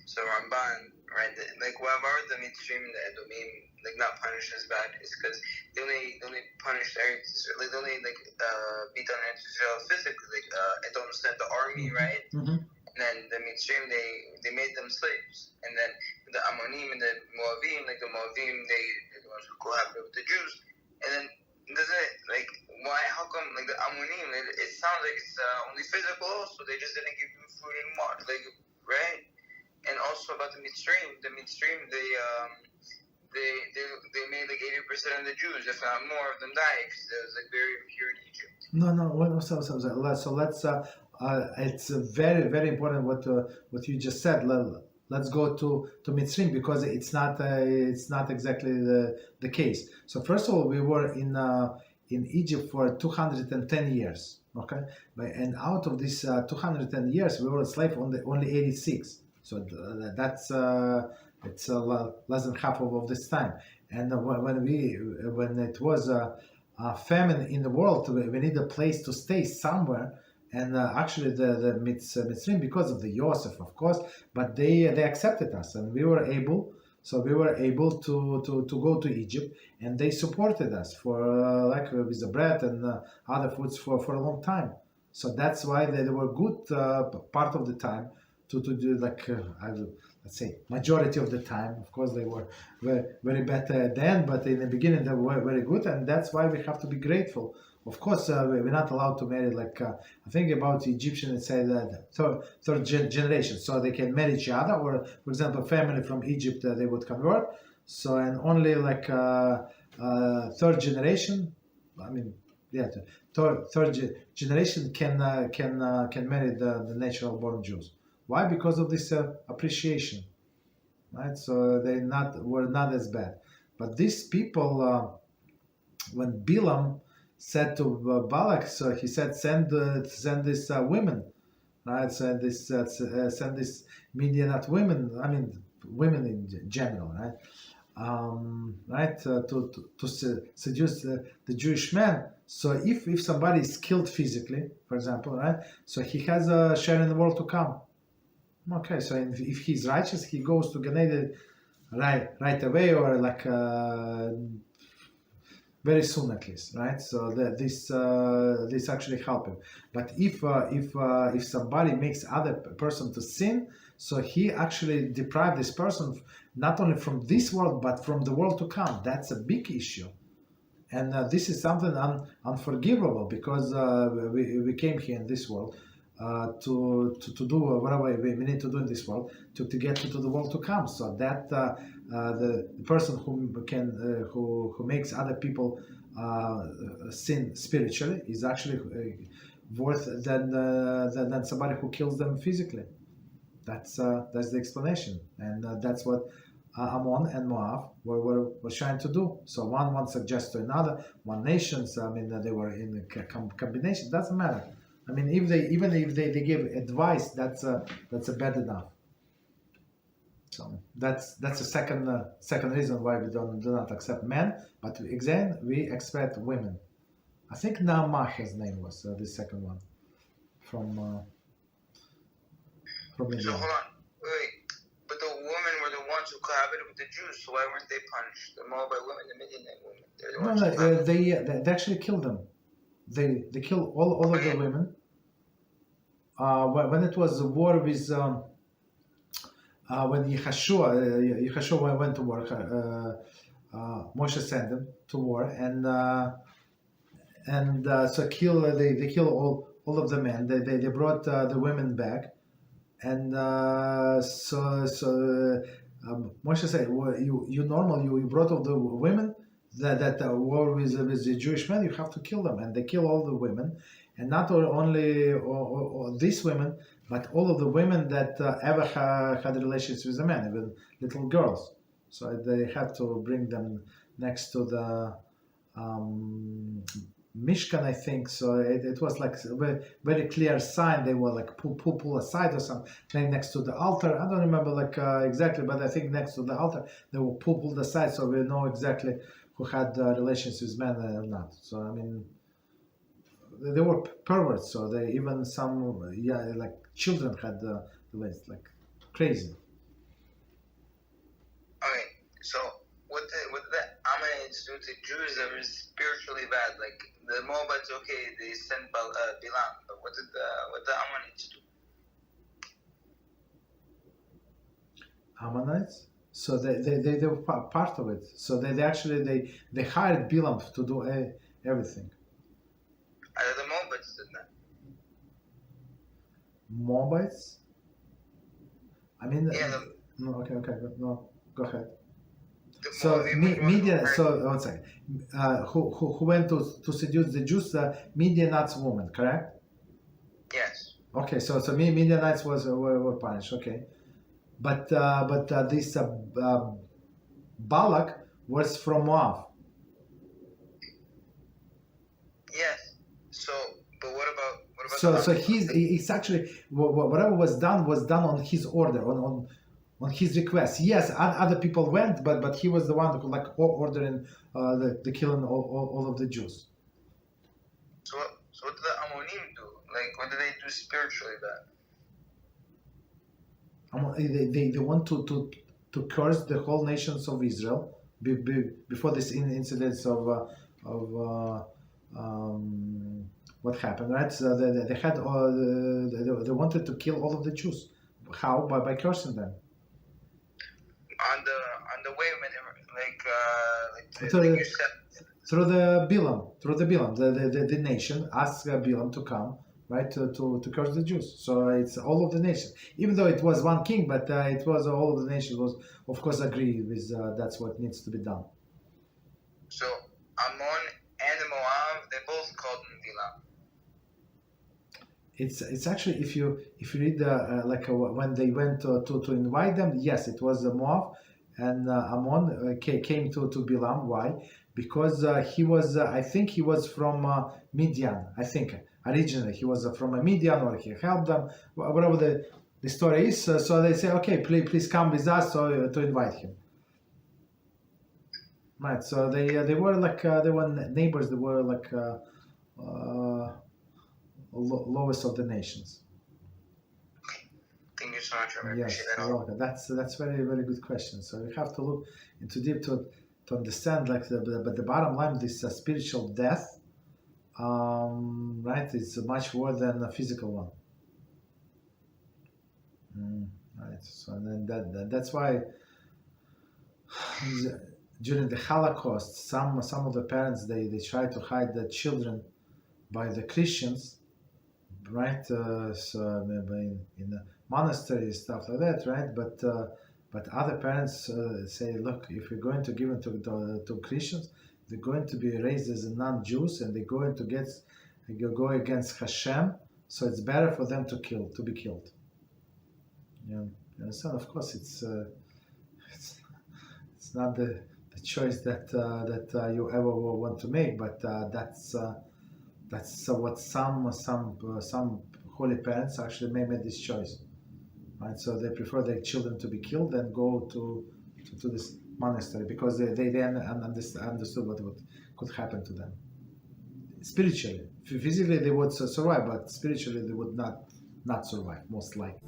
so Ramban, right? Like why are the Mitzrayim and the Edomim like not punished as bad? Is because they only punished Eretz Israel, like they only beat on Eretz Israel physically. Like Edom sent the army, right? And then the Mitzrayim they made them slaves, and then the Ammonim and the Moavim, like the Moavim, they're the ones who cohabited with the Jews, and then doesn't it like why? How come like the Ammonim? It sounds like it's only physical. Also, they just didn't give them food and water, like right. And also about the Mitzrayim they made like 80% of the Jews, if not more, of them die because it was like very impure in Egypt. So let's. It's very, very important what you just said. Let's go to Mitzrayim because it's not exactly the case. So first of all, we were in Egypt for 210 years. Okay, and out of these 210 years, we were a slave only 86. So that's it's less than half of this time. And when it was a famine in the world, we need a place to stay somewhere. And actually, the Mitzrayim, because of the Yosef, of course, but they accepted us, and we were able to go to Egypt, and they supported us for with the bread and other foods for a long time. So that's why they were good part of the time to do let's say majority of the time. Of course, they were very, very bad then, but in the beginning they were very good, and that's why we have to be grateful. Of course, we're not allowed to marry, I think about Egyptian, it said that third generation, so they can marry each other, or, for example, family from Egypt, they would convert, so, and only third generation, third generation can marry the natural born Jews. Why? Because of this appreciation, right? So they were not as bad. But these people, when Bilam said to Balak, so he said, send these women, right? Send this Midianite women, women in general, right? To seduce the Jewish man. So if somebody is killed physically, for example, right? So he has a share in the world to come. Okay, so if he's righteous, he goes to Gan Eden right away, or very soon at least, right? So this actually help him. But if somebody makes other person to sin, so he actually deprive this person not only from this world but from the world to come. That's a big issue, and this is something unforgivable because we came here in this world to do whatever we need to do in this world to get to the world to come. So that the person who makes other people sin spiritually is actually worse than somebody who kills them physically. That's the explanation, and that's what Ammon and Moav were trying to do. So one suggests to another, one nations. They were in a combination. Doesn't matter. Even if they give advice, that's a bad enough. So that's the second reason why we do not accept men, but again we accept women. I think Naamah, his name was the second one from India. So hold on, wait. But the women were the ones who cohabited with the Jews, so why weren't they punished? The Moabite women, the Midianite women, they're the ones they actually killed them. They killed all of the women. When it was a war with when Yehoshua went to war, Moshe sent them to war, and so they kill all of the men. They brought the women back, and Moshe said, well, you brought all the women that war with the Jewish men, you have to kill them. And they kill all the women, and not only these women, but all of the women that ever had relations with the men, even little girls. So they had to bring them next to the Mishkan, I think. So it was like a very, very clear sign. They were like pull aside or something next to the altar. I don't remember exactly, but I think next to the altar they were pulled aside, so we know exactly who had relations with men or not. So they were perverts. So they even some children had relations. crazy. Okay, so what did the Ammonites do to Jews that were spiritually bad? Like the Moabites, okay, they sent Bilam, but what did the Ammonites do? Ammonites. So they were part of it. So they actually they hired Bilam to do everything. The Moabites did that. Moabites. I mean, Yeah. no. Okay. No, go ahead. So Media. So one second. Who went to seduce the Jews? Midianite's woman, correct? Yes. Okay. So Midianites were punished. Okay. But this Balak was from Moab. Yes. So, but what about? So he's actually whatever was done on his order, on his request. Yes, other people went, but he was the one who ordering the killing all of the Jews. So what did the Ammonim do? Like, what did they do spiritually then? They want to curse the whole nations of Israel before this incidents of what happened, right? So they had they wanted to kill all of the Jews. How? By cursing them. On the way when you said. Through the Bilam, the nation asked Bilam to come, right, to curse the Jews. So it's all of the nations, even though it was one king, but it was all of the nations was, of course, agree with that's what needs to be done. So Ammon and Moav, they both called him Bilam. It's actually if you read when they went to invite them, yes, it was Moav and Ammon came to Bilam. Why? Because he was I think he was from Midian. I think originally he was from a Midian, or he helped them, whatever the story is. So they say, okay, please come with us, so to invite him. Right. So they were they were neighbors. They were lowest of the nations. Thank you so much, Rabbi. Yes, that's very, very good question. So you have to look into deep to understand but the bottom line, this spiritual death, right, is much more than a physical one. Right. So and then that's why during the Holocaust, some of the parents they try to hide the children by the Christians, right? So maybe in the monastery, stuff like that, right? But other parents say, look, if we're going to give them to Christians, they're going to be raised as a non-Jews, and they're going to go against HaShem. So it's better for them to be killed. You understand? Of course, it's not the choice that you ever want to make, but that's what some holy parents actually made this choice, right? So they prefer their children to be killed than go to this monastery, because they then understood what could happen to them. Spiritually, physically they would survive, but spiritually they would not survive, most likely.